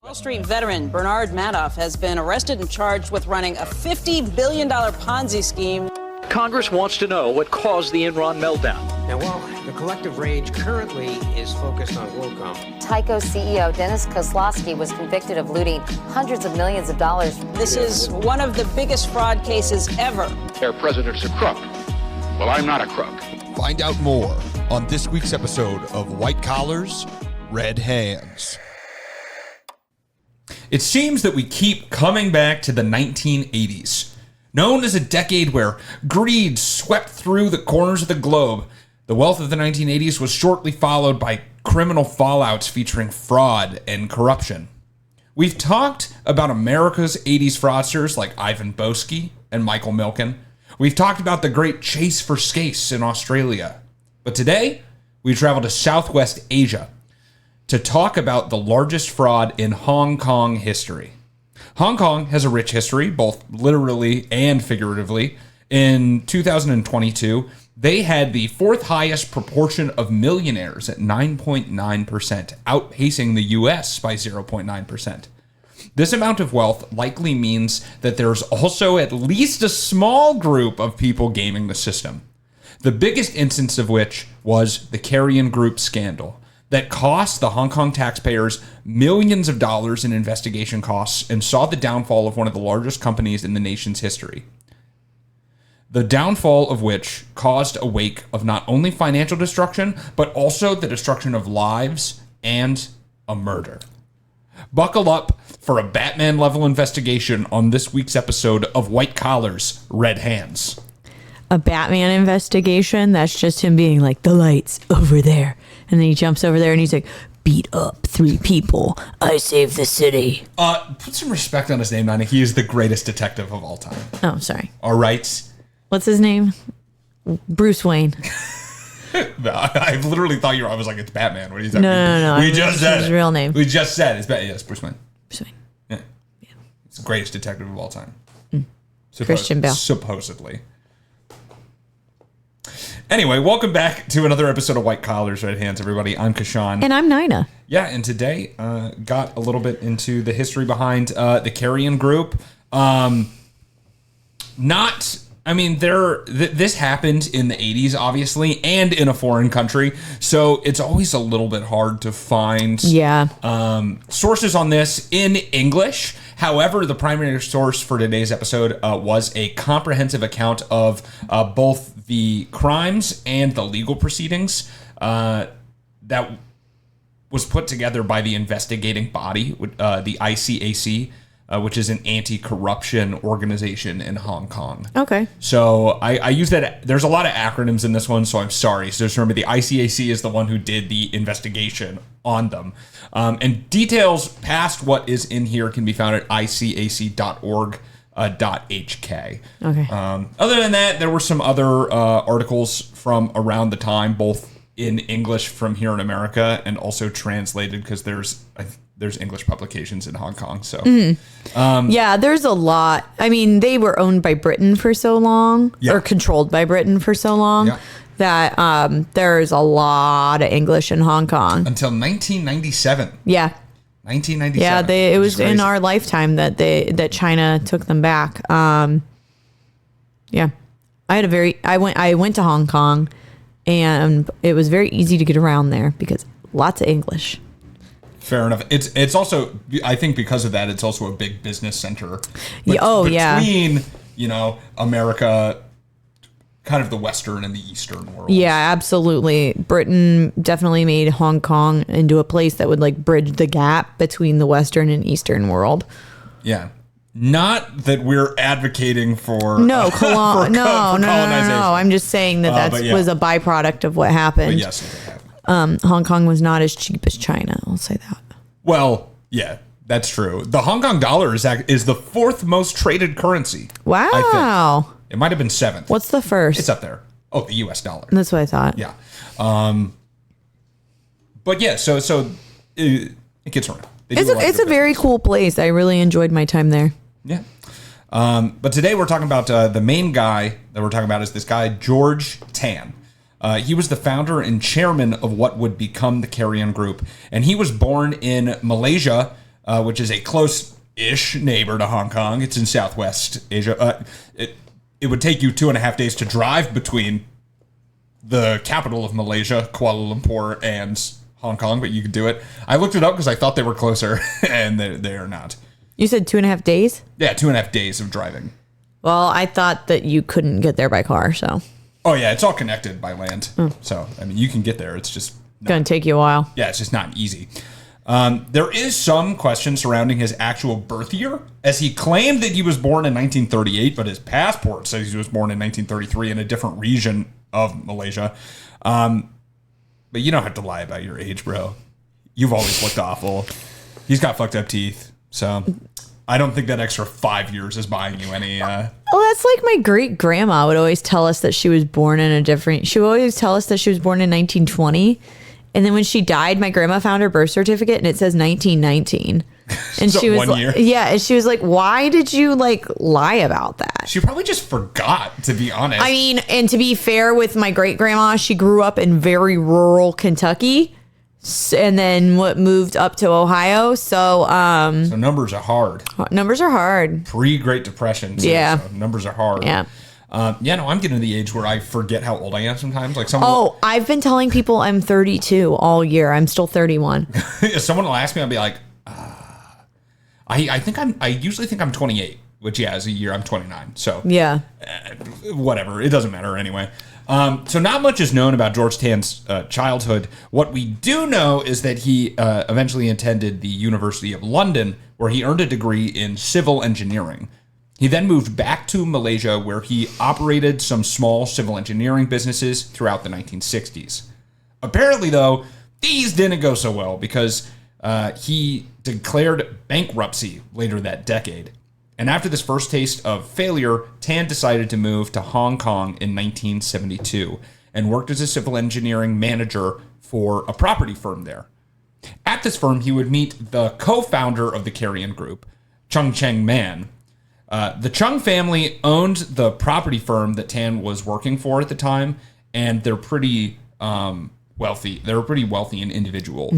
Wall Street veteran Bernard Madoff has been arrested and charged with running a $50 billion Ponzi scheme. Congress wants to know what caused the Enron meltdown. Now, while the collective rage currently is focused on WorldCom, Tyco CEO Dennis Kozlowski was convicted of looting hundreds of millions of dollars. This is one of the biggest fraud cases ever. Their president's a crook. Well, I'm not a crook. Find out more on this week's episode of White Collars, Red Hands. It seems that we keep coming back to the 1980s. Known as a decade where greed swept through the corners of the globe, the wealth of the 1980s was shortly followed by criminal fallouts featuring fraud and corruption. We've talked about America's 80s fraudsters like Ivan Boesky and Michael Milken. We've talked about the great chase for Skase in Australia. But today, we travel to Southwest Asia to talk about the largest fraud in Hong Kong history. Hong Kong has a rich history, both literally and figuratively. In 2022, they had the fourth highest proportion of millionaires at 9.9%, outpacing the US by 0.9%. This amount of wealth likely means that there's also at least a small group of people gaming the system. The biggest instance of which was the Carrian Group scandal that cost the Hong Kong taxpayers millions of dollars in investigation costs and saw the downfall of one of the largest companies in the nation's history. The downfall of which caused a wake of not only financial destruction, but also the destruction of lives and a murder. Buckle up for a Batman-level investigation on this week's episode of White Collars, Red Hands. A Batman investigation? That's just him being like, the lights over there. And then he jumps over there and he's like, beat up 3 people. I saved the city. Put some respect on his name, Nina. He is the greatest detective of all time. Oh, sorry. All right. What's his name? Bruce Wayne. I literally thought I was like, it's Batman. What are you talking No. We just said his real name. We just said it's Batman. Yes, Bruce Wayne. Bruce Wayne. Yeah. He's the greatest detective of all time. Christian Bale. Supposedly. Anyway, welcome back to another episode of White Collars, Red Hands, everybody. I'm Kashan. And I'm Nina. Yeah, and today got a little bit into the history behind the Carrian Group. This happened in the 80s, obviously, and in a foreign country, so it's always a little bit hard to find sources on this in English. However, the primary source for today's episode was a comprehensive account of both the crimes and the legal proceedings that was put together by the investigating body, the ICAC, which is an anti-corruption organization in Hong Kong. Okay. So I use that. There's a lot of acronyms in this one, so I'm sorry. So just remember, the ICAC is the one who did the investigation on them. And details past what is in here can be found at icac.org.hk. Okay. Other than that, there were some other articles from around the time, both in English from here in America and also translated because there's English publications in Hong Kong. So, there's a lot. I mean, they were owned by Britain for so long, or controlled by Britain for so long, that there's a lot of English in Hong Kong until 1997. Yeah, 1997. Yeah, it was in our lifetime that China took them back. I went to Hong Kong, and it was very easy to get around there because lots of English. Fair enough. It's also, I think because of that, it's also a big business center. Between, America, kind of the Western and the Eastern world. Yeah, absolutely. Britain definitely made Hong Kong into a place that would bridge the gap between the Western and Eastern world. Yeah. Not that we're advocating for colonization. No. I'm just saying that was a byproduct of what happened. But yes, it happened. Hong Kong was not as cheap as China. I'll say that. Well, yeah, that's true. The Hong Kong dollar is the 4th most traded currency. Wow. I think. It might have been 7th. What's the first? It's up there. Oh, the U.S. dollar. That's what I thought. Yeah. But yeah, so it gets around. It's a very cool place. I really enjoyed my time there. Yeah. But today we're talking about the main guy that we're talking about is this guy, George Tan. He was the founder and chairman of what would become the Carrian Group. And he was born in Malaysia which is a close-ish neighbor to Hong Kong. It's in Southwest Asia. It would take you 2.5 days to drive between the capital of Malaysia, Kuala Lumpur, and Hong Kong, but you could do it. I looked it up because I thought they were closer, and they are not. You said 2.5 days? Yeah, 2.5 days of driving. Well, I thought that you couldn't get there by car, so. Oh, yeah, it's all connected by land. So, I mean, you can get there. It's just Going to take you a while. Yeah, it's just not easy. There is some question surrounding his actual birth year, as he claimed that he was born in 1938, but his passport says he was born in 1933 in a different region of Malaysia. But you don't have to lie about your age, bro. You've always looked awful. He's got fucked up teeth, so I don't think that extra 5 years is buying you any... Well, that's like my great grandma would always tell us that she was born in a different... She would always tell us that she was born in 1920. And then when she died, my grandma found her birth certificate and it says 1919. And So she was 1 year? yeah, and she was like, why did you like lie about that? She probably just forgot, to be honest. I mean, and to be fair with my great grandma, she grew up in very rural Kentucky and then moved up to Ohio. So so numbers are hard. numbers are hard. Pre-Great Depression. So, Yeah. so numbers are hard. Yeah. No, I'm getting to the age where I forget how old I am sometimes. Like I've been telling people I'm 32 all year. I'm still 31. if someone will ask me, I'll be like, I usually think I'm 28, which as a year I'm 29. So Yeah. whatever, it doesn't matter anyway. So not much is known about George Tan's childhood. What we do know is that he eventually attended the University of London, where he earned a degree in civil engineering. He then moved back to Malaysia, where he operated some small civil engineering businesses throughout the 1960s. Apparently, though, these didn't go so well because he declared bankruptcy later that decade. And after this first taste of failure, Tan decided to move to Hong Kong in 1972 and worked as a civil engineering manager for a property firm there. At this firm, he would meet the co-founder of the Carrian Group, Chung Cheng Man. The Chung family owned the property firm that Tan was working for at the time, and they're pretty wealthy. They're a pretty wealthy and influential.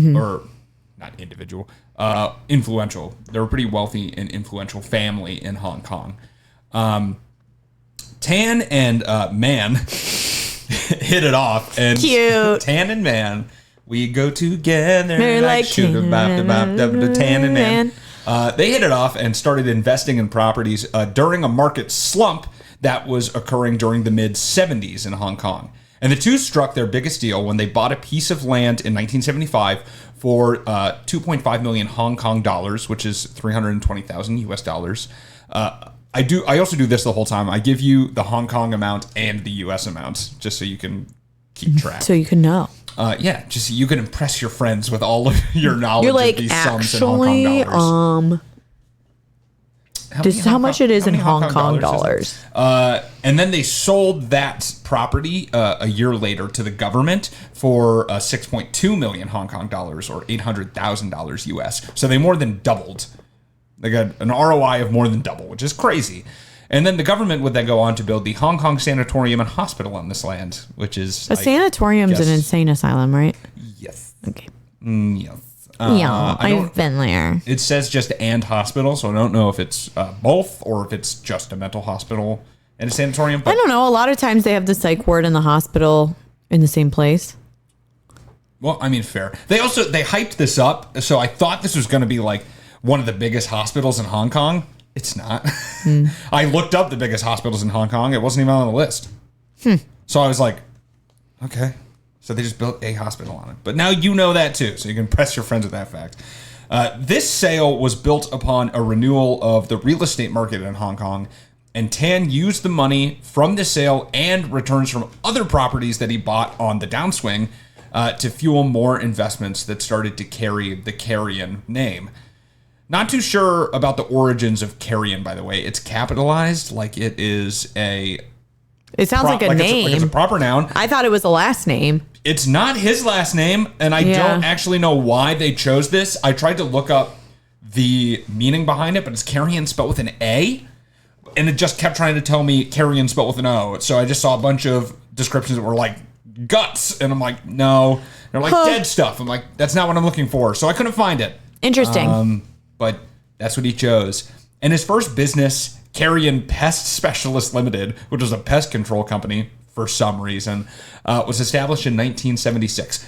They're a pretty wealthy and influential family in Hong Kong. Tan and Man hit it off, and Cute. Tan and Man, we go together They're like like sugar, Tan and Man. They hit it off and started investing in properties during a market slump that was occurring during the mid-'70s in Hong Kong. And the two struck their biggest deal when they bought a piece of land in 1975 for 2.5 million Hong Kong dollars, which is 320,000 US dollars. I also do this the whole time. I give you the Hong Kong amount and the US amount, just so you can keep track. So you can know. Just so you can impress your friends with all of your knowledge You're like, of these sums in Hong actually, Kong dollars. this is how much it is in Hong Kong dollars. And then they sold that property a year later to the government for 6.2 million Hong Kong dollars, or $800,000 US. So they more than doubled. They got an ROI of more than double, which is crazy. And then the government would then go on to build the Hong Kong Sanatorium and Hospital on this land, which is... A sanatorium's an insane asylum, right? Yes. Okay. Yes. Yeah, I've been there. It says just and hospital, so I don't know if it's both or if it's just a mental hospital and a sanatorium. But I don't know. A lot of times they have the psych ward and the hospital in the same place. Well, I mean, fair. They hyped this up, so I thought this was going to be like one of the biggest hospitals in Hong Kong. It's not. I looked up the biggest hospitals in Hong Kong. It wasn't even on the list. So I was like, okay. So they just built a hospital on it. But now you know that too, so you can impress your friends with that fact. This sale was built upon a renewal of the real estate market in Hong Kong, and Tan used the money from the sale and returns from other properties that he bought on the downswing to fuel more investments that started to carry the Carrian name. Not too sure about the origins of Carrian, by the way. It's capitalized like it is a... It sounds like a name. It's a proper noun. I thought it was a last name. It's not his last name, and I don't actually know why they chose this. I tried to look up the meaning behind it, but it's Carrian spelled with an A, and it just kept trying to tell me Carrian spelled with an O. So I just saw a bunch of descriptions that were like guts, and I'm like, no. They're like dead stuff. I'm like, that's not what I'm looking for. So I couldn't find it. Interesting. but that's what he chose. And his first business, Carrian Pest Specialist Limited, which was a pest control company for some reason, was established in 1976.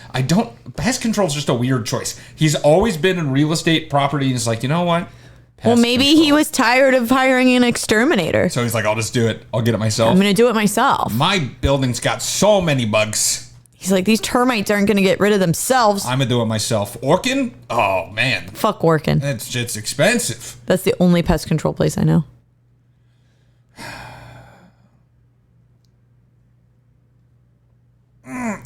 Pest control is just a weird choice. He's always been in real estate property, and he's like, you know what? Well, maybe he was tired of hiring an exterminator. So he's like, I'll just do it. I'll get it myself. I'm going to do it myself. My building's got so many bugs. He's like, these termites aren't going to get rid of themselves. I'm going to do it myself. Orkin? Oh, man. Fuck Orkin. It's expensive. That's the only pest control place I know.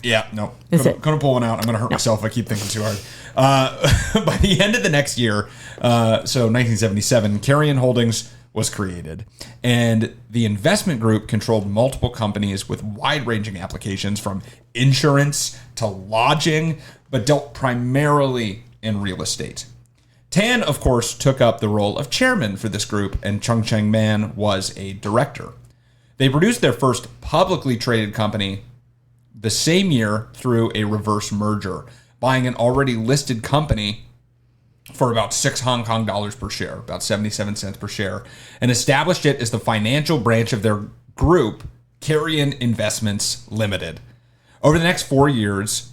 Yeah, no. Gonna pull one out. I'm going to hurt myself if I keep thinking too hard. By the end of the next year, so 1977, Carrian Holdings was created. And the investment group controlled multiple companies with wide-ranging applications from insurance to lodging, but dealt primarily in real estate. Tan, of course, took up the role of chairman for this group, and Chung Cheng Man was a director. They produced their first publicly traded company the same year through a reverse merger, buying an already listed company for about 6 Hong Kong dollars per share, about 77 cents per share, and established it as the financial branch of their group, Carrian Investments Limited. Over the next 4 years,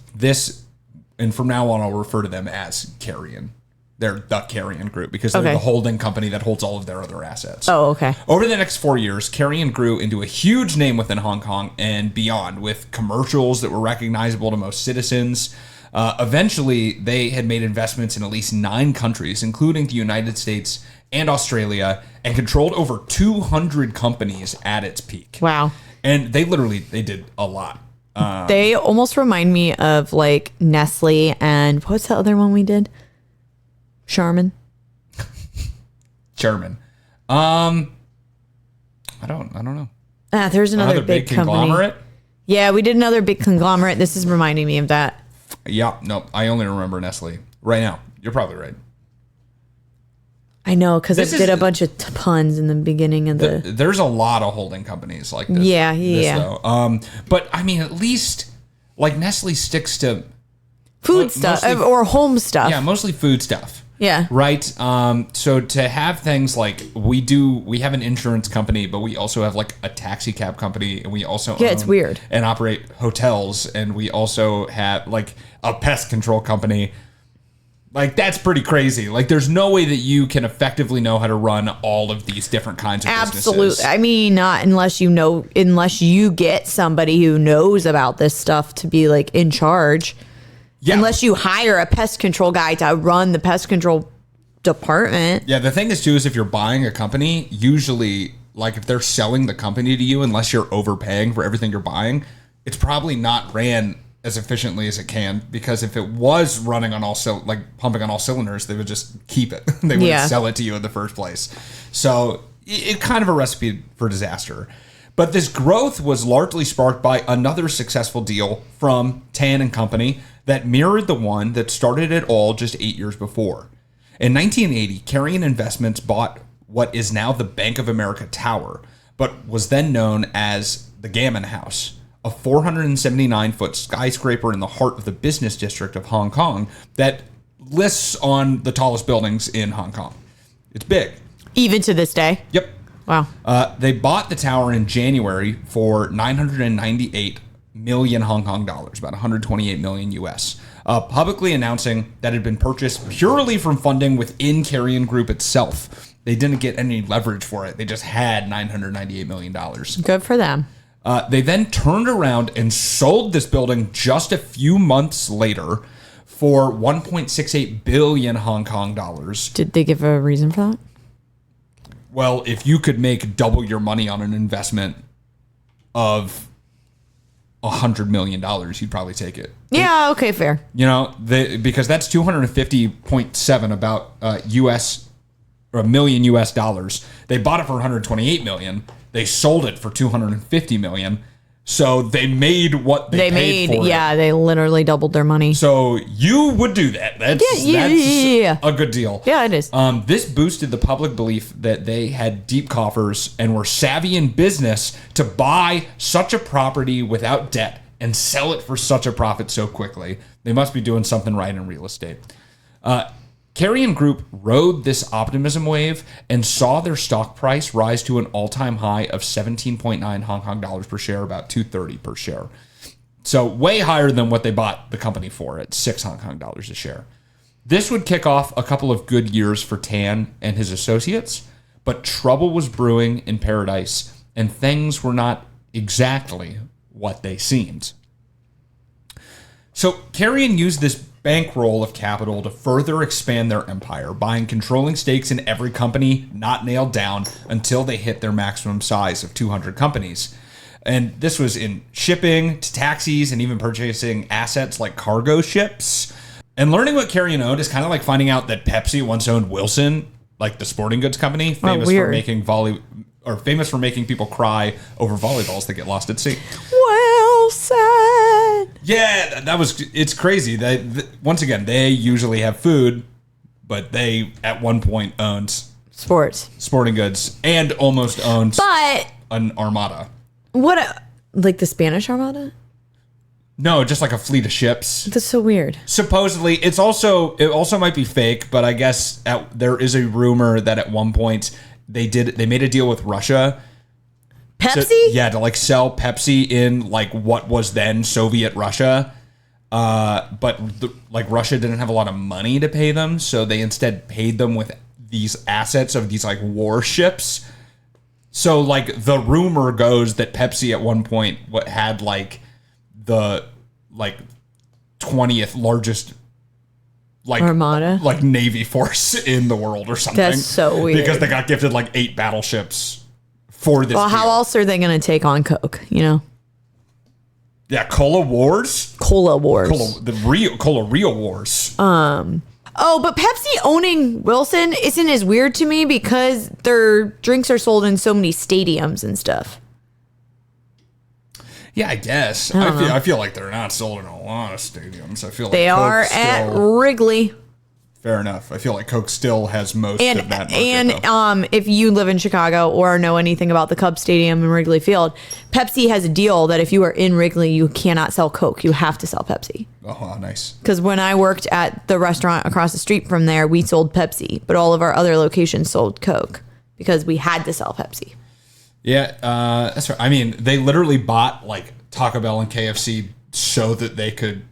and from now on, I'll refer to them as Carrian. They're the Carrian Group because they're the holding company that holds all of their other assets. Oh, okay. Over the next 4 years, Carrian grew into a huge name within Hong Kong and beyond, with commercials that were recognizable to most citizens. Eventually, they had made investments in at least 9 countries, including the United States and Australia, and controlled over 200 companies at its peak. Wow. And they did a lot. They almost remind me of like Nestle and what's the other one we did? Charmin. I don't know. There's another big conglomerate. Company. Yeah, we did another big conglomerate. This is reminding me of that. Yeah, no, I only remember Nestle right now. You're probably right. I know, because I did a bunch of puns in the beginning of the... There's a lot of holding companies like this. Yeah. Though. But, I mean, at least, like, Nestle sticks to... Food stuff, or home stuff. Yeah, mostly food stuff. Yeah. Right. So to have things like we have an insurance company, but we also have like a taxi cab company, and we also it's weird and operate hotels, and we also have like a pest control company. Like, that's pretty crazy. Like, there's no way that you can effectively know how to run all of these different kinds of businesses. Absolutely. I mean, not unless you get somebody who knows about this stuff to be like in charge. Yeah. Unless you hire a pest control guy to run the pest control department. Yeah, the thing is, too, is if you're buying a company, usually, like, if they're selling the company to you, unless you're overpaying for everything you're buying, it's probably not ran as efficiently as it can, because if it was running on pumping on all cylinders, they would just keep it. They wouldn't sell it to you in the first place. So it's kind of a recipe for disaster. But this growth was largely sparked by another successful deal from Tan and Company that mirrored the one that started it all just 8 years before. In 1980, Carrian Investments bought what is now the Bank of America Tower, but was then known as the Gammon House, a 479-foot skyscraper in the heart of the business district of Hong Kong that lists on the tallest buildings in Hong Kong. It's big. Even to this day? Yep. Wow. They bought the tower in January for 998 million Hong Kong dollars, about 128 million US, publicly announcing that it had been purchased purely from funding within Carrian Group itself. They didn't get any leverage for it. They just had $998 million. Good for them. They then turned around and sold this building just a few months later for 1.68 billion Hong Kong dollars. Did they give a reason for that? Well, if you could make double your money on an investment of $100 million, you'd probably take it. Yeah, okay, fair. You know, because that's 250.7 about US or $1 million US dollars. They bought it for 128 million. They sold it for 250 million. So they made what they paid for. Yeah, they literally doubled their money. So you would do that. That's a good deal. Yeah, it is. This boosted the public belief that they had deep coffers and were savvy in business to buy such a property without debt and sell it for such a profit so quickly. They must be doing something right in real estate. Carrian Group rode this optimism wave and saw their stock price rise to an all-time high of 17.9 Hong Kong dollars per share, about 230 per share. So way higher than what they bought the company for at 6 Hong Kong dollars a share. This would kick off a couple of good years for Tan and his associates, but trouble was brewing in Paradise, and things were not exactly what they seemed. So Carrian used this bankroll of capital to further expand their empire, buying controlling stakes in every company not nailed down until they hit their maximum size of 200 companies. And this was in shipping to taxis and even purchasing assets like cargo ships. And learning what Carrian owned is kind of like finding out that Pepsi once owned Wilson, like the sporting goods company, famous for making people cry over volleyballs that get lost at sea. Wilson. Yeah, it's crazy. Once again, they usually have food, but they at one point owned sporting goods and almost owned an armada. Like the Spanish Armada? No, just like a fleet of ships. That's so weird. Supposedly, it also might be fake, but I guess there is a rumor that at one point they made a deal with Russia. Pepsi? To like sell Pepsi in like what was then Soviet Russia. But Russia didn't have a lot of money to pay them, so they instead paid them with these assets of these like warships. So like the rumor goes that Pepsi at one point had like the 20th largest armada, like Navy force in the world or something. That's so weird. Because they got gifted like 8 battleships for this. Well, how deal. else are they going to take on Coke? Yeah, Cola Wars. Cola Wars. Cola Rio Wars. Oh, but Pepsi owning Wilson isn't as weird to me because their drinks are sold in so many stadiums and stuff. Yeah, I guess. I feel like they're not sold in a lot of stadiums. I feel like they Coke are at Wrigley. Fair enough. I feel like Coke still has most of that market, and if you live in Chicago or know anything about the Cubs Stadium in Wrigley Field, Pepsi has a deal that if you are in Wrigley, you cannot sell Coke. You have to sell Pepsi. Oh, wow, nice. Because when I worked at the restaurant across the street from there, we sold Pepsi, but all of our other locations sold Coke because we had to sell Pepsi. Yeah, that's right. I mean, they literally bought like Taco Bell and KFC so that they could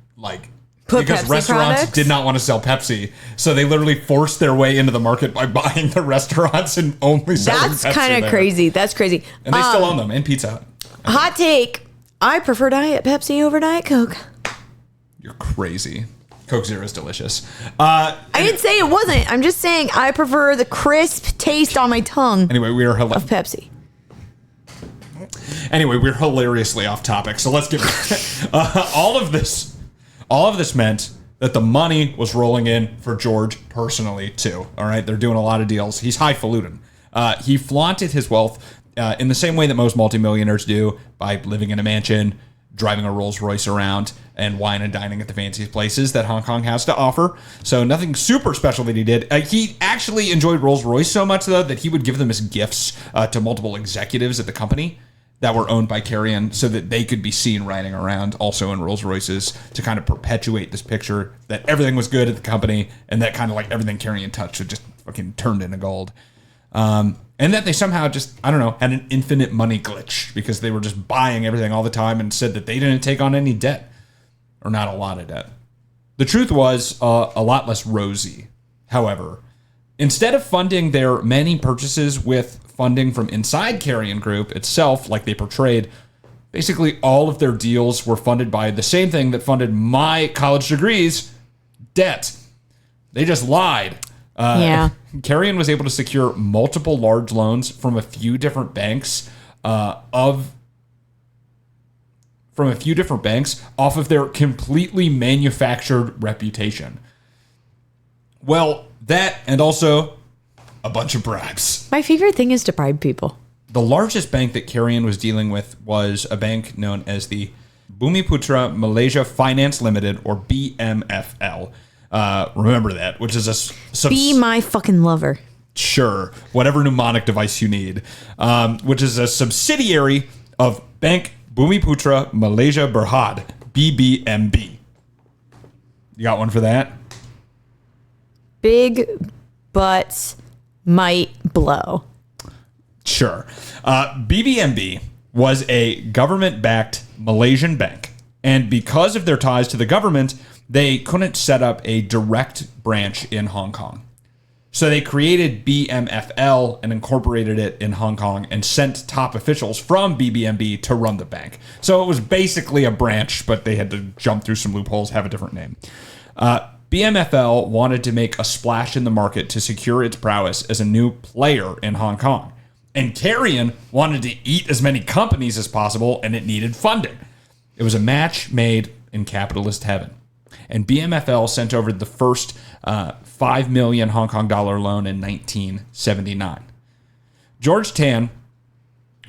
because Pepsi restaurants products? did not want to sell Pepsi, so they literally forced their way into the market by buying the restaurants and only selling Pepsi. That's kind of crazy. That's crazy. And they still own them and Pizza Hut. Hot take. I prefer Diet Pepsi over Diet Coke. You're crazy. Coke Zero is delicious. I didn't say it wasn't. I'm just saying I prefer the crisp taste on my tongue Anyway, we are of Pepsi. Anyway, we're hilariously off topic, so let's get all of this meant that the money was rolling in for George personally too. All right, they're doing a lot of deals. He's highfalutin. He flaunted his wealth in the same way that most multimillionaires do, by living in a mansion, driving a Rolls Royce around, and wine and dining at the fanciest places that Hong Kong has to offer. So nothing super special that he did. He actually enjoyed Rolls Royce so much, though, that he would give them as gifts to multiple executives at the company that were owned by Carrian, so that they could be seen riding around also in Rolls Royces, to kind of perpetuate this picture that everything was good at the company, and that kind of like everything Carrian touched had just fucking turned into gold. And that they somehow just, I don't know, had an infinite money glitch because they were just buying everything all the time, and said that they didn't take on any debt, or not a lot of debt. The truth was a lot less rosy. However, instead of funding their many purchases with funding from inside Carrian Group itself, like they portrayed, basically all of their deals were funded by the same thing that funded my college degrees, debt. They just lied. Carrian was able to secure multiple large loans from a few different banks off of their completely manufactured reputation. Well, that, and also a bunch of bribes. My favorite thing is to bribe people. The largest bank that Carrian was dealing with was a bank known as the Bumiputra Malaysia Finance Limited, or BMFL. Remember that, which is a... Be my fucking lover. Sure, whatever mnemonic device you need. Which is a subsidiary of Bank Bumiputra Malaysia Berhad, BBMB. You got one for that? big butts might blow. Sure. BBMB was a government-backed Malaysian bank, and because of their ties to the government, they couldn't set up a direct branch in Hong Kong. So they created BMFL and incorporated it in Hong Kong and sent top officials from BBMB to run the bank. So it was basically a branch, but they had to jump through some loopholes, have a different name. BMFL wanted to make a splash in the market to secure its prowess as a new player in Hong Kong. And Carrian wanted to eat as many companies as possible, and it needed funding. It was a match made in capitalist heaven. And BMFL sent over the first 5 million Hong Kong dollar loan in 1979. George Tan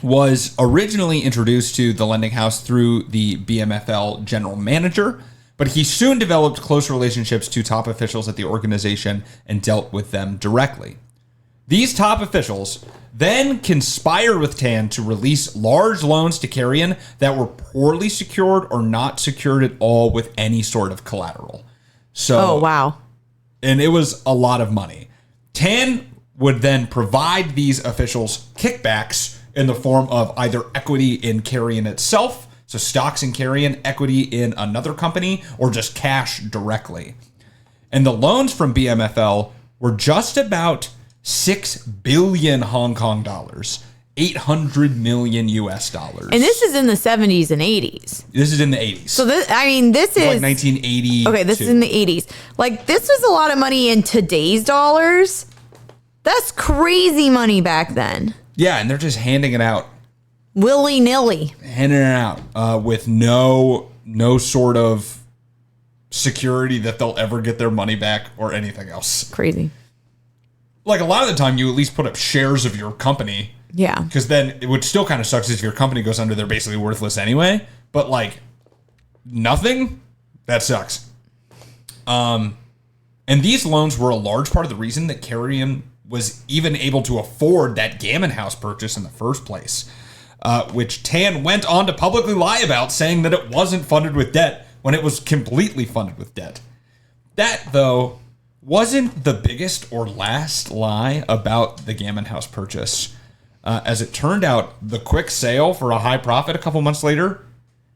was originally introduced to the lending house through the BMFL general manager, but he soon developed close relationships to top officials at the organization and dealt with them directly. These top officials then conspired with Tan to release large loans to Carrian that were poorly secured or not secured at all with any sort of collateral. So, Oh, wow. And it was a lot of money. Tan would then provide these officials kickbacks in the form of either equity in Carrian itself, so stocks in Carrian, equity in another company, or just cash directly. And the loans from BMFL were just about 6 billion Hong Kong dollars, 800 million US dollars. And this is in the 70s and 80s. This is in the 80s. So this is like 1980. Okay, this is in the 80s. Like, this was a lot of money in today's dollars. That's crazy money back then. Yeah, and they're just handing it out. Willy-nilly. Handing it out with no sort of security that they'll ever get their money back or anything else. Crazy. Like, a lot of the time, you at least put up shares of your company. Yeah. Because then it would still kind of sucks if your company goes under, they're basically worthless anyway. But, like, nothing? That sucks. And these loans were a large part of the reason that Carrian was even able to afford that Gammon House purchase in the first place, which Tan went on to publicly lie about, saying that it wasn't funded with debt when it was completely funded with debt. That, though, wasn't the biggest or last lie about the Gammon House purchase. As it turned out, the quick sale for a high profit a couple months later,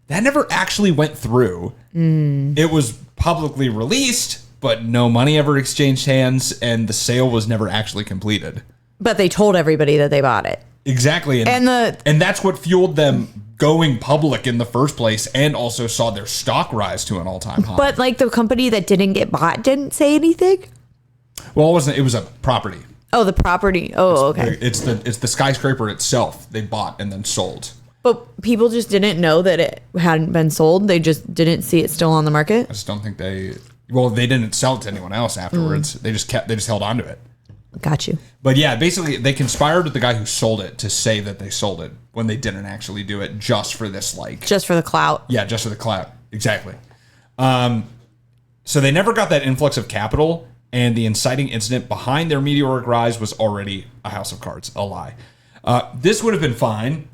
that never actually went through. It was publicly released, but no money ever exchanged hands, and the sale was never actually completed. But they told everybody that they bought it. Exactly. And that's what fueled them going public in the first place, and also saw their stock rise to an all-time high. But, like, the company that didn't get bought didn't say anything? Well, it was a property. Oh, the property. Oh, okay. It's the skyscraper itself they bought and then sold. But people just didn't know that it hadn't been sold. They just didn't see it still on the market. I just don't think they didn't sell it to anyone else afterwards. They just held on to it. Got you. But yeah, basically they conspired with the guy who sold it to say that they sold it when they didn't actually do it, just for this, like, Just for the clout. yeah, just for the clout. Exactly. So they never got that influx of capital, and the inciting incident behind their meteoric rise was already a house of cards, a lie. This would have been fine.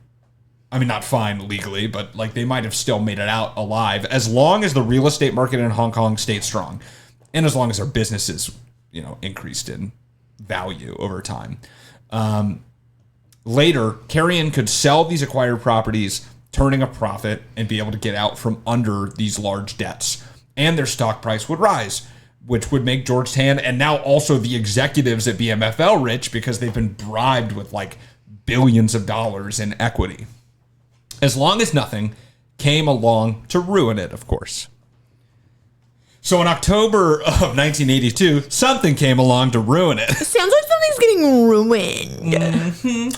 I mean, not fine legally, but, like, they might have still made it out alive as long as the real estate market in Hong Kong stayed strong, and as long as their businesses, increased in value over time. Later, Carrian could sell these acquired properties, turning a profit, and be able to get out from under these large debts. And their stock price would rise, which would make George Tan and now also the executives at BMFL rich, because they've been bribed with, like, billions of dollars in equity. As long as nothing came along to ruin it, of course. So in October of 1982, something came along to ruin it. Sounds like something's getting ruined.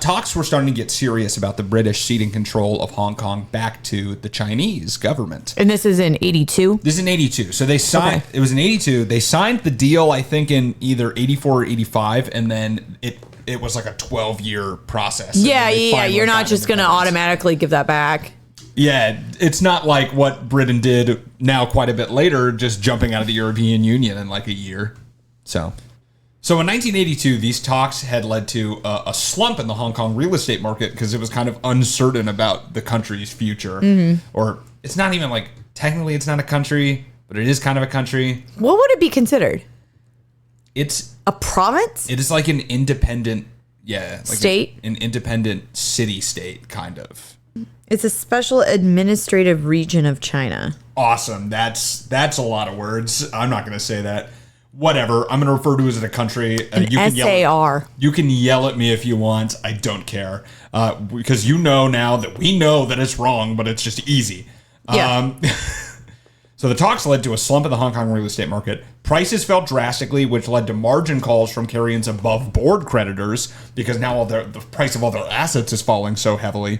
Talks were starting to get serious about the British ceding control of Hong Kong back to the Chinese government. And this is in 82? This is in 82. So they signed, It was in 82. They signed the deal, I think, in either 84 or 85, and then it was like a 12-year process. Yeah. You're not just going to automatically give that back. Yeah, it's not like what Britain did now quite a bit later, just jumping out of the European Union in like a year. So in 1982, these talks had led to a slump in the Hong Kong real estate market because it was kind of uncertain about the country's future. Or it's not even like, technically it's not a country, but it is kind of a country. What would it be considered? It's A province? it is like an independent, like State? an independent city-state kind of. It's a special administrative region of China. Awesome. That's a lot of words. I'm not going to say that. Whatever. I'm going to refer to it as a country. An SAR. You can yell at me if you want. I don't care. Because you know now that we know that it's wrong, but it's just easy. Yeah. So the talks led to a slump in the Hong Kong real estate market. Prices fell drastically, which led to margin calls from Carrian's above-board creditors because now the price of all their assets is falling so heavily.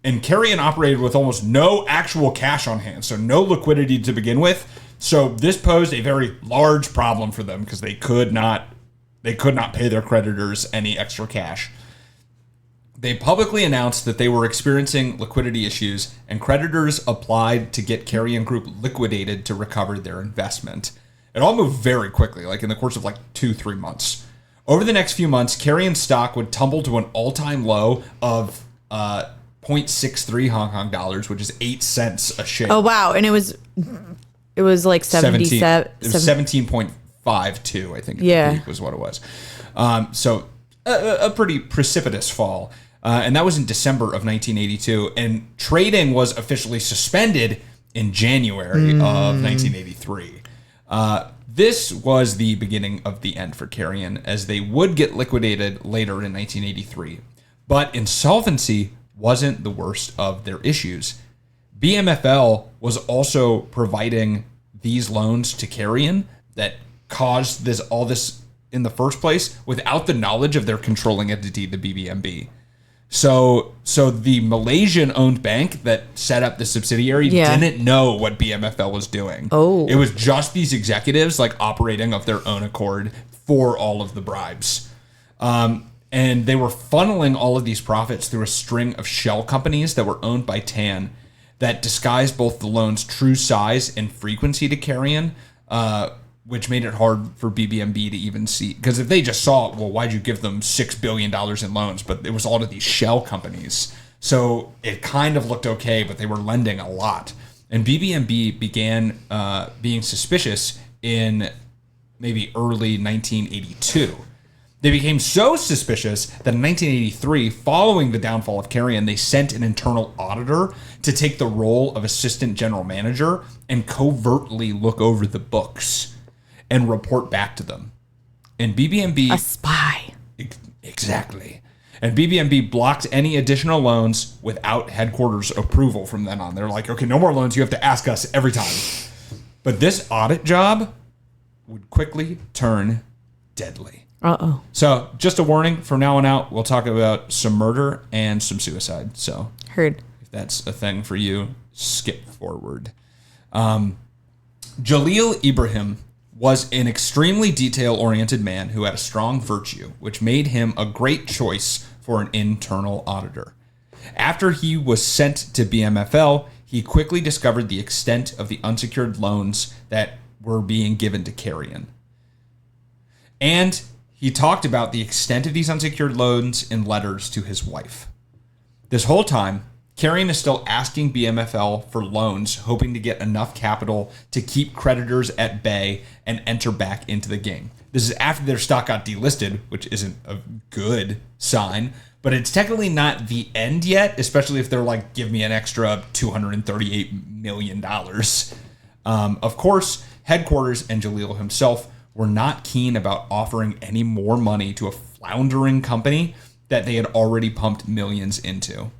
And Carrian operated with almost no actual cash on hand, so no liquidity to begin with. So this posed a very large problem for them because they could not pay their creditors any extra cash. They publicly announced that they were experiencing liquidity issues, and creditors applied to get Carrian Group liquidated to recover their investment. It all moved very quickly, like in the course of 2-3 months. Over the next few months, Carrian stock would tumble to an all-time low of 0.63 Hong Kong dollars, which is 8 cents a share. Oh, wow. And it was like 77. It was 17.52, I think. Yeah. Peak was what it was. So a pretty precipitous fall. And that was in December of 1982. And trading was officially suspended in January of 1983. This was the beginning of the end for Carrian, as they would get liquidated later in 1983. But insolvency wasn't the worst of their issues. BMFL was also providing these loans to Carrian that caused all this in the first place without the knowledge of their controlling entity, the BBMB. So the Malaysian-owned bank that set up the subsidiary didn't know what BMFL was doing. Oh. It was just these executives operating of their own accord for all of the bribes. And they were funneling all of these profits through a string of shell companies that were owned by Tan that disguised both the loan's true size and frequency to Carrian, which made it hard for BBMB to even see. Because if they just saw, well, why'd you give them $6 billion in loans? But it was all to these shell companies. So it kind of looked okay, but they were lending a lot. And BBMB began being suspicious in maybe early 1982. They became so suspicious that in 1983, following the downfall of Carrian, they sent an internal auditor to take the role of assistant general manager and covertly look over the books and report back to them. And BBMB... A spy. Exactly. And BBMB blocked any additional loans without headquarters approval from then on. They're like, okay, no more loans. You have to ask us every time. But this audit job would quickly turn deadly. Uh-oh. So just a warning, from now on out, we'll talk about some murder and some suicide. So Heard. if that's a thing for you, skip forward. Jalil Ibrahim was an extremely detail-oriented man who had a strong virtue, which made him a great choice for an internal auditor. After he was sent to BMFL, he quickly discovered the extent of the unsecured loans that were being given to Carrian. And he talked about the extent of these unsecured loans in letters to his wife. This whole time, Carrian is still asking BMFL for loans, hoping to get enough capital to keep creditors at bay and enter back into the game. This is after their stock got delisted, which isn't a good sign, but it's technically not the end yet, especially if they're like, give me an extra $238 million. Of course, headquarters and Jalil himself were not keen about offering any more money to a floundering company that they had already pumped millions into.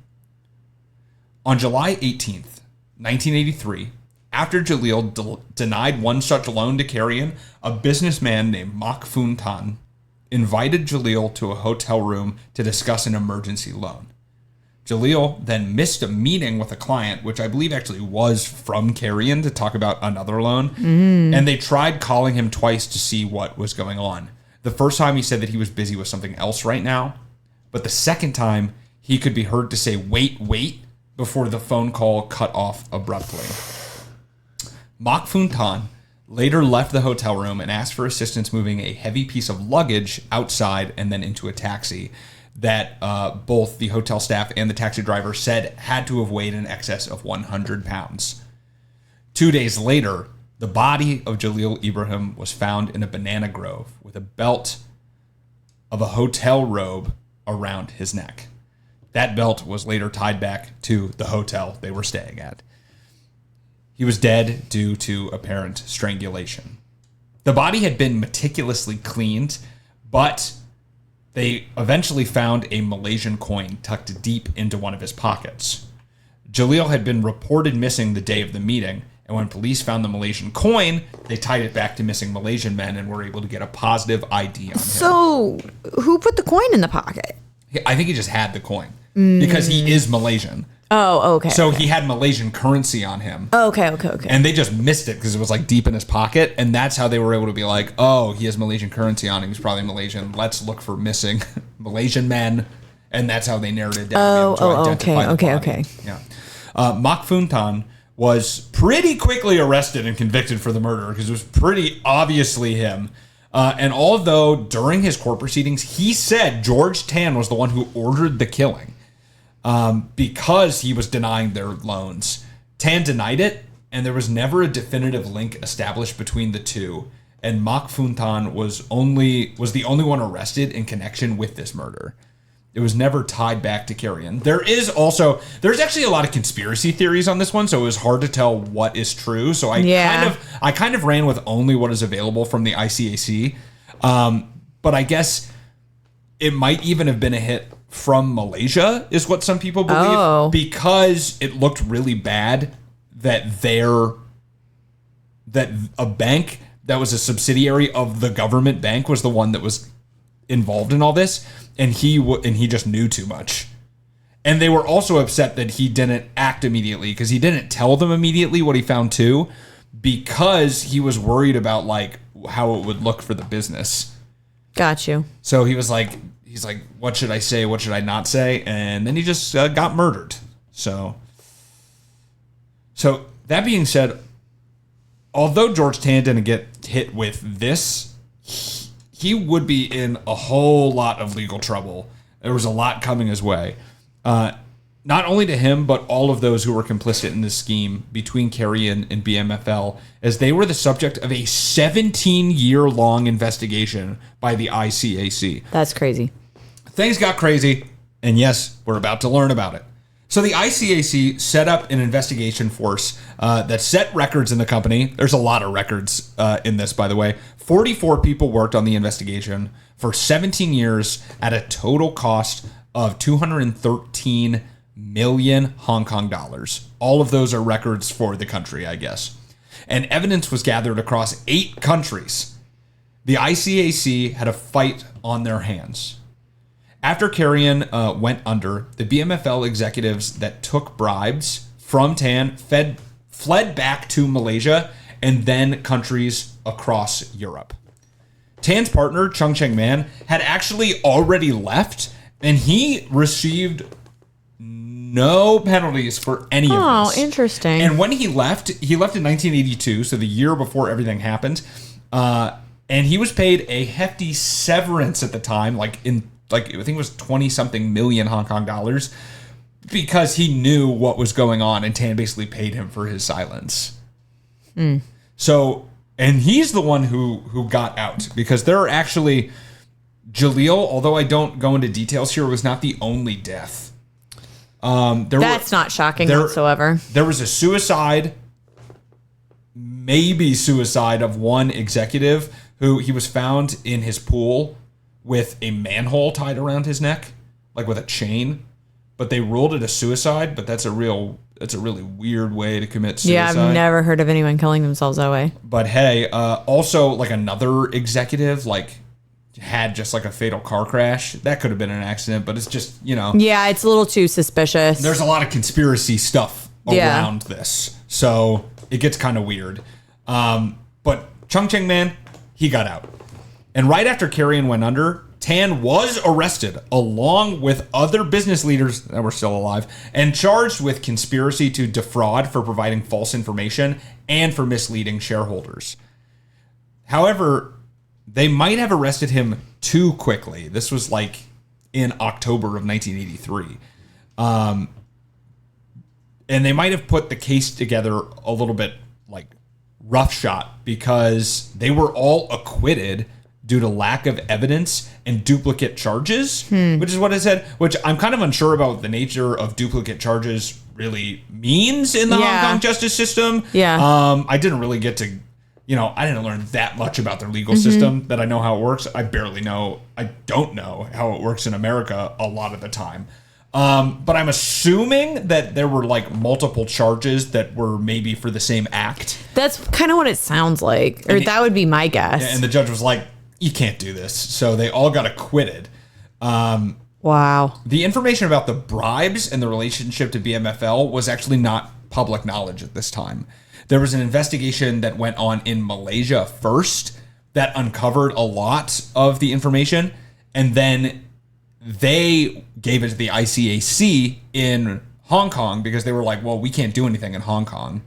On July 18th, 1983, after Jalil denied one such loan to Carrian, a businessman named Mak Foon Tan invited Jalil to a hotel room to discuss an emergency loan. Jalil then missed a meeting with a client, which I believe actually was from Carrian, to talk about another loan. And they tried calling him twice to see what was going on. The first time he said that he was busy with something else right now. But the second time, he could be heard to say, wait, before the phone call cut off abruptly. Mak Foon Tan later left the hotel room and asked for assistance moving a heavy piece of luggage outside and then into a taxi that both the hotel staff and the taxi driver said had to have weighed in excess of 100 pounds. 2 days later, The body of Jalil Ibrahim was found in a banana grove with a belt of a hotel robe around his neck. That belt was later tied back to the hotel they were staying at. He was dead due to apparent strangulation. The body had been meticulously cleaned, but they eventually found a Malaysian coin tucked deep into one of his pockets. Jalil had been reported missing the day of the meeting, and when police found the Malaysian coin, they tied it back to missing Malaysian men and were able to get a positive ID on him. So, who put the coin in the pocket? I think he just had the coin because he is Malaysian. Oh, okay. So okay. he had Malaysian currency on him. Okay. And they just missed it because it was like deep in his pocket. And that's how they were able to be like, oh, he has Malaysian currency on him. He's probably Malaysian. Let's look for missing Malaysian men. And that's how they narrowed it down. Okay. Yeah. Mak Funtan was pretty quickly arrested and convicted for the murder because it was pretty obviously him. And although during his court proceedings, he said George Tan was the one who ordered the killing because he was denying their loans. Tan denied it, and there was never a definitive link established between the two. And Mak Funtan was the only one arrested in connection with this murder. It was never tied back to Carrian. There's actually a lot of conspiracy theories on this one, so it was hard to tell what is true. So I kind of ran with only what is available from the ICAC. But I guess it might even have been a hit from Malaysia, is what some people believe, because it looked really bad that a bank that was a subsidiary of the government bank was the one that was involved in all this. And he just knew too much. And they were also upset that he didn't act immediately because he didn't tell them immediately what he found too, because he was worried about like how it would look for the business. Got you. So he's like, what should I say? What should I not say? And then he just got murdered. So that being said, although George Tan didn't get hit with this, he would be in a whole lot of legal trouble. There was a lot coming his way. Not only to him, but all of those who were complicit in this scheme between Carrian and BMFL, as they were the subject of a 17-year-long investigation by the ICAC. That's crazy. Things got crazy, and yes, we're about to learn about it. So the ICAC set up an investigation force that set records in the company. There's a lot of records in this, by the way. 44 people worked on the investigation for 17 years at a total cost of 213 million Hong Kong dollars. All of those are records for the country, I guess. And evidence was gathered across 8 countries. The ICAC had a fight on their hands. After Carrian went under, the BMFL executives that took bribes from Tan fled back to Malaysia and then countries across Europe. Tan's partner, Chung Cheng Man, had actually already left, and he received no penalties for any of this. Oh, interesting. And when he left in 1982, so the year before everything happened, and he was paid a hefty severance at the time, I think it was 20-something million Hong Kong dollars, because he knew what was going on, and Tan basically paid him for his silence. So, and he's the one who got out, because there are actually, Jalil, although I don't go into details here, was not the only death. That's not shocking whatsoever. There was a suicide, maybe suicide, of one executive who he was found in his pool with a manhole tied around his neck, like with a chain. But they ruled it a suicide, but that's a really weird way to commit suicide. Yeah, I've never heard of anyone killing themselves that way. But hey, also like another executive had just like a fatal car crash. That could have been an accident, but it's just, Yeah, it's a little too suspicious. There's a lot of conspiracy stuff around this. So it gets kind of weird. But Chung Cheng Man, he got out. And right after Carrian went under, Tan was arrested along with other business leaders that were still alive and charged with conspiracy to defraud for providing false information and for misleading shareholders. However, they might have arrested him too quickly. This was in October of 1983. And they might have put the case together a little bit roughshod because they were all acquitted due to lack of evidence and duplicate charges, which is what it said, which I'm kind of unsure about the nature of duplicate charges really means in the Hong Kong justice system. Yeah. I didn't really get to, I didn't learn that much about their legal system that I know how it works. I don't know how it works in America a lot of the time. But I'm assuming that there were like multiple charges that were maybe for the same act. That's kind of what it sounds like, or that would be my guess. And the judge was like, you can't do this. So they all got acquitted. Wow. The information about the bribes and the relationship to BMFL was actually not public knowledge at this time. There was an investigation that went on in Malaysia first that uncovered a lot of the information, and then they gave it to the ICAC in Hong Kong because they were like, well, we can't do anything in Hong Kong,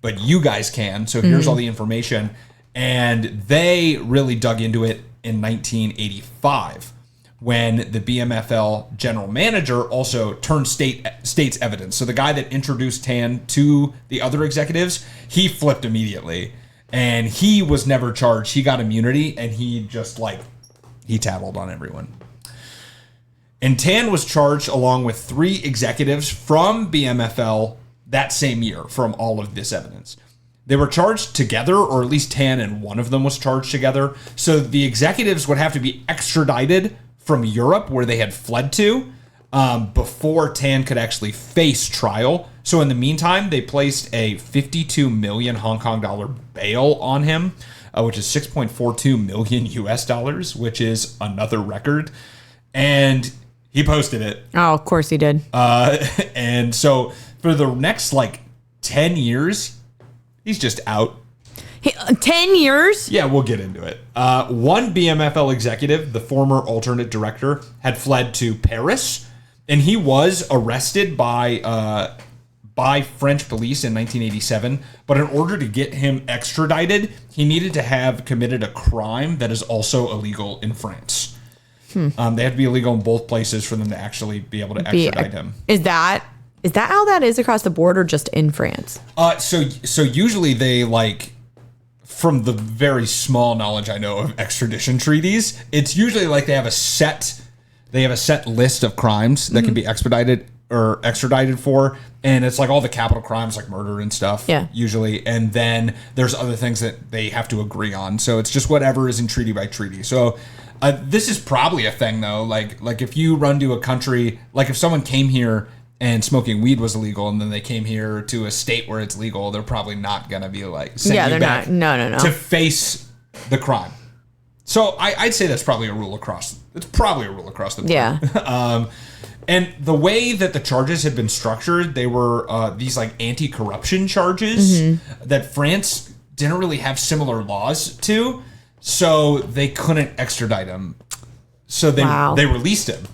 but you guys can. So here's all the information. And they really dug into it in 1985 when the BMFL general manager also turned state's evidence. So the guy that introduced Tan to the other executives, he flipped immediately. And he was never charged. He got immunity, and he just he tattled on everyone. And Tan was charged along with 3 executives from BMFL that same year from all of this evidence. They were charged together, or at least Tan and one of them was charged together. So the executives would have to be extradited from Europe, where they had fled to, before Tan could actually face trial. So in the meantime, they placed a 52 million Hong Kong dollar bail on him, which is 6.42 million US dollars, which is another record. And he posted it. Oh, of course he did. And so for the next 10 years, he's just out. 10 years? Yeah, we'll get into it. One BMFL executive, the former alternate director, had fled to Paris, and he was arrested by French police in 1987. But in order to get him extradited, he needed to have committed a crime that is also illegal in France. They have to be illegal in both places for them to actually be able to extradite him. Is that how that is across the board, or just in France? So usually they from the very small knowledge I know of extradition treaties, it's usually they have a set list of crimes that can be expedited or extradited for, and it's all the capital crimes like murder and stuff. Yeah. Usually, and then there's other things that they have to agree on. So it's just whatever is in treaty by treaty. So this is probably a thing though. Like if you run to a country, if someone came here and smoking weed was illegal, and then they came here to a state where it's legal, they're probably not gonna be sending you back no to face the crime. So I'd say that's probably a rule across. It's probably a rule across the board. Yeah. And the way that the charges had been structured, they were these anti-corruption charges that France didn't really have similar laws to, so they couldn't extradite him. So they released him.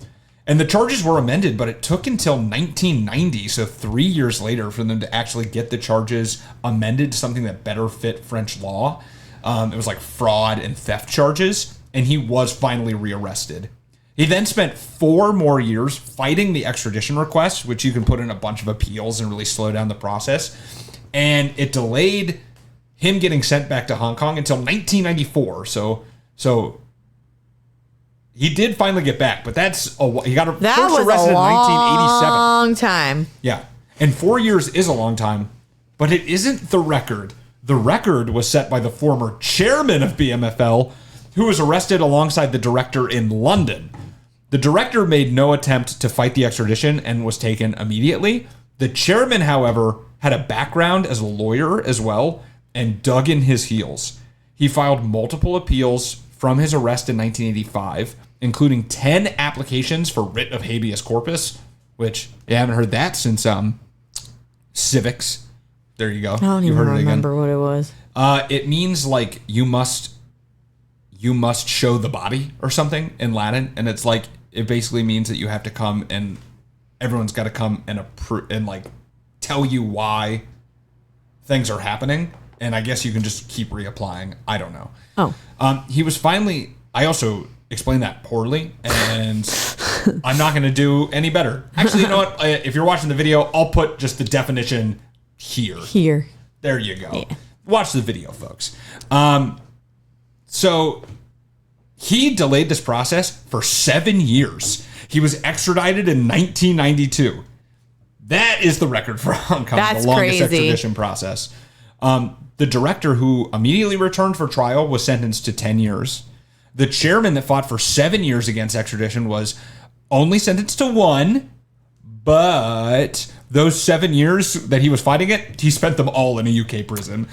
And the charges were amended, but it took until 1990, so 3 years later, for them to actually get the charges amended to something that better fit French law. It was fraud and theft charges, and he was finally rearrested. He then spent 4 more years fighting the extradition request, which you can put in a bunch of appeals and really slow down the process. And it delayed him getting sent back to Hong Kong until 1994. So he did finally get back, but he got first arrested in 1987. Long time. Yeah. And 4 years is a long time, but it isn't the record. The record was set by the former chairman of BMFL, who was arrested alongside the director in London. The director made no attempt to fight the extradition and was taken immediately. The chairman, however, had a background as a lawyer as well and dug in his heels. He filed multiple appeals from his arrest in 1985, including 10 applications for writ of habeas corpus, which you haven't heard that since civics. There you go. I don't even remember what it was. It means you must show the body or something in Latin, and it's it basically means that you have to come and everyone's got to come and tell you why things are happening. And I guess you can just keep reapplying. I don't know. Oh. He was finally... I also explained that poorly, and I'm not going to do any better. Actually, you know what? If you're watching the video, I'll put just the definition here. Here. There you go. Yeah. Watch the video, folks. So he delayed this process for 7 years. He was extradited in 1992. That is the record for Hong Kong, That's the longest crazy. extradition process. The director, who immediately returned for trial, was sentenced to 10 years. The chairman that fought for 7 years against extradition was only sentenced to 1, but those 7 years that he was fighting it, he spent them all in a UK prison.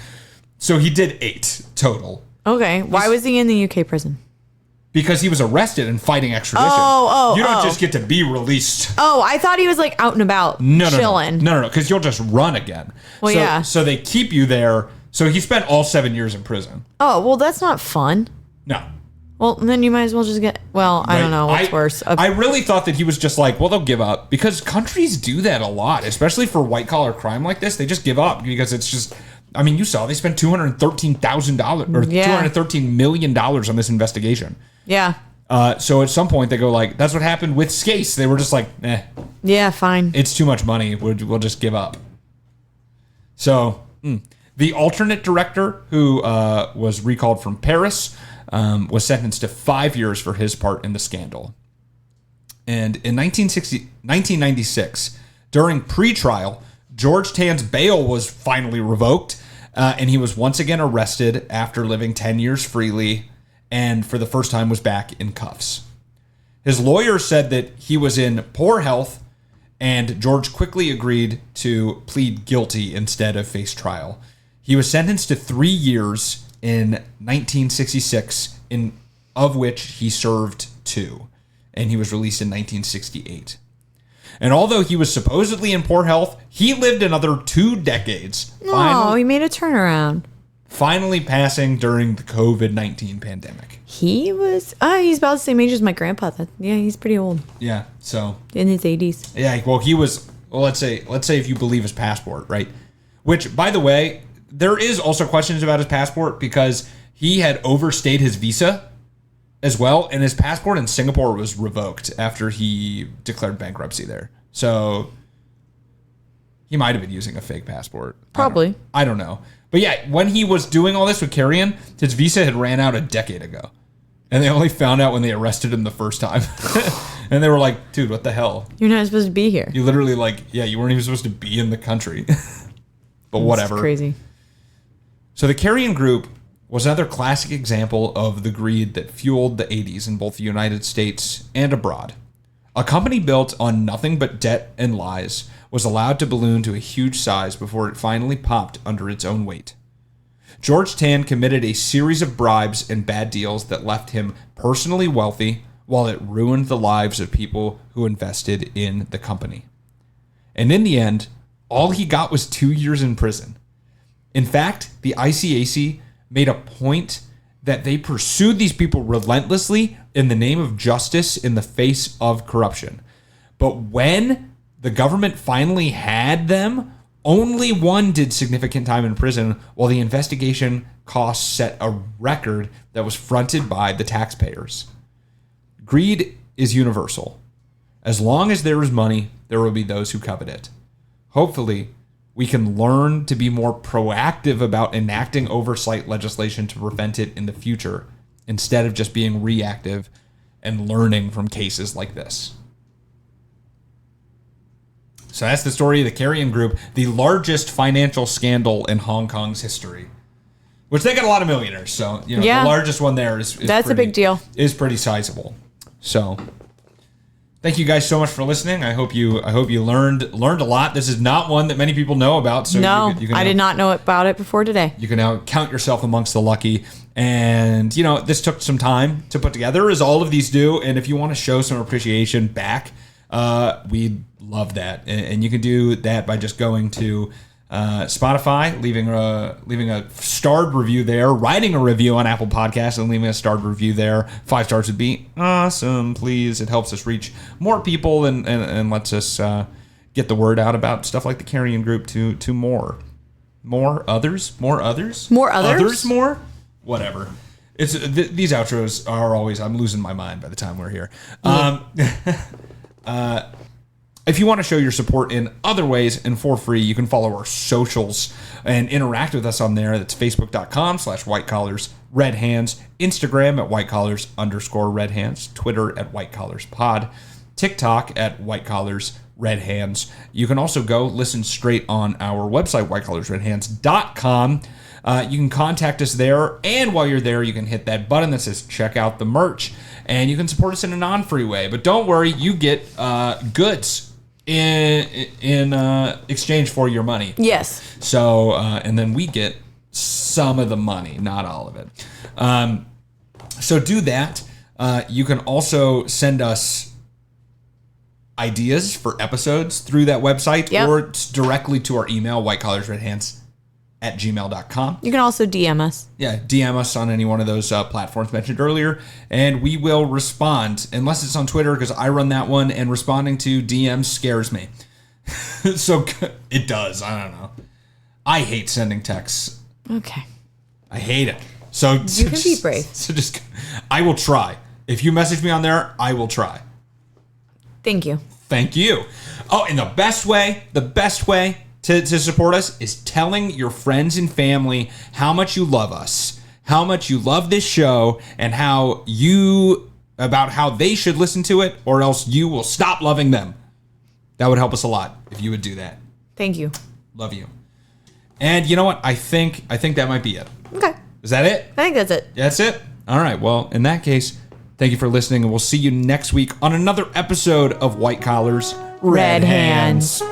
So he did 8 total. Okay. Why was he in the UK prison? Because he was arrested and fighting extradition. You don't just get to be released. Oh, I thought he was like out and about chilling. No, because you'll just run again. Well, yeah. So they keep you there. So he spent all 7 years in prison. Oh, well, that's not fun. No. Well, then you might as well just get, well, I don't know what's worse. I really thought that he was just like, well, they'll give up. Because countries do that a lot, especially for white-collar crime like this. They just give up because it's just, I mean, you saw they spent $213,000 or $213 million on this investigation. Yeah. So at some point they go like, that's what happened with Skase. They were just like, Yeah, fine. it's too much money. We'll just give up. So the alternate director, who was recalled from Paris, was sentenced to 5 years for his part in the scandal. And in 1996, during pre-trial, George Tan's bail was finally revoked, and he was once again arrested after living 10 years freely, and for the first time was back in cuffs. His lawyer said that he was in poor health, and George quickly agreed to plead guilty instead of face trial. He was sentenced to 3 years in 1966, of which he served 2, and he was released in 1968. And although he was supposedly in poor health, he lived another 2 decades. Oh, he made a turnaround. Finally passing during the COVID-19 pandemic. He was, he's about the same age as my grandpa. Yeah, he's pretty old. Yeah, so. In his 80s. Yeah, well, he was, well, let's say if you believe his passport, right? Which, by the way, there is also questions about his passport because he had overstayed his visa as well, and his passport in Singapore was revoked after he declared bankruptcy there. So he might have been using a fake passport. Probably. I don't know. But yeah, when he was doing all this with Carrian, his visa had ran out a decade ago. And they only found out when they arrested him the first time. And they were like, dude, what the hell? You're not supposed to be here. You literally you weren't even supposed to be in the country. But whatever. It's crazy. So the Carrian Group was another classic example of the greed that fueled the 80s in both the United States and abroad. A company built on nothing but debt and lies was allowed to balloon to a huge size before it finally popped under its own weight. George Tan committed a series of bribes and bad deals that left him personally wealthy, while it ruined the lives of people who invested in the company. And in the end, all he got was 2 years in prison. In fact, the ICAC made a point that they pursued these people relentlessly in the name of justice in the face of corruption. But when the government finally had them, only one did significant time in prison, while the investigation costs set a record that was fronted by the taxpayers. Greed is universal. As long as there is money, there will be those who covet it. Hopefully, we can learn to be more proactive about enacting oversight legislation to prevent it in the future, instead of just being reactive and learning from cases like this. So that's the story of the Carrian Group, the largest financial scandal in Hong Kong's history. Which they got a lot of millionaires, so the largest one there is that's pretty, a big deal. Is pretty sizable. So thank you guys so much for listening. I hope you learned a lot. This is not one that many people know about. So no, you can I did not know about it before today. You can now count yourself amongst the lucky. And this took some time to put together, as all of these do. And if you want to show some appreciation back, we'd love that. And you can do that by just going to Spotify, leaving a starred review there, writing a review on Apple Podcasts, and leaving a starred review there. 5 stars would be awesome, please. It helps us reach more people and lets us get the word out about stuff like the Carrian Group to more others. Whatever. It's these outros are always, I'm losing my mind by the time we're here. If you want to show your support in other ways and for free, you can follow our socials and interact with us on there. That's facebook.com/whitecollarsredhands, Instagram at whitecollars_redhands, Twitter at whitecollarspod, TikTok at whitecollarsredhands. You can also go listen straight on our website, whitecollarsredhands.com. You can contact us there, and while you're there, you can hit that button that says check out the merch, and you can support us in a non-free way. But don't worry, you get goods in exchange for your money. Yes. So, and then we get some of the money, not all of it. So do that. You can also send us ideas for episodes through that website, or directly to our email, whitecollarsredhands@gmail.com. You can also DM us. Yeah, DM us on any one of those platforms mentioned earlier, and we will respond, unless it's on Twitter, because I run that one, and responding to DMs scares me. So it does. I don't know. I hate sending texts. Okay. I hate it. So you can be brave. So I will try. If you message me on there, I will try. Thank you. Thank you. Oh, and the best way to support us is telling your friends and family how much you love us, how much you love this show, and about how they should listen to it, or else you will stop loving them. That would help us a lot if you would do that. Thank you. Love you. And you know what? I think that might be it. Okay. Is that it? I think that's it. That's it? All right. Well, in that case, thank you for listening, and we'll see you next week on another episode of White Collars, Red Hands.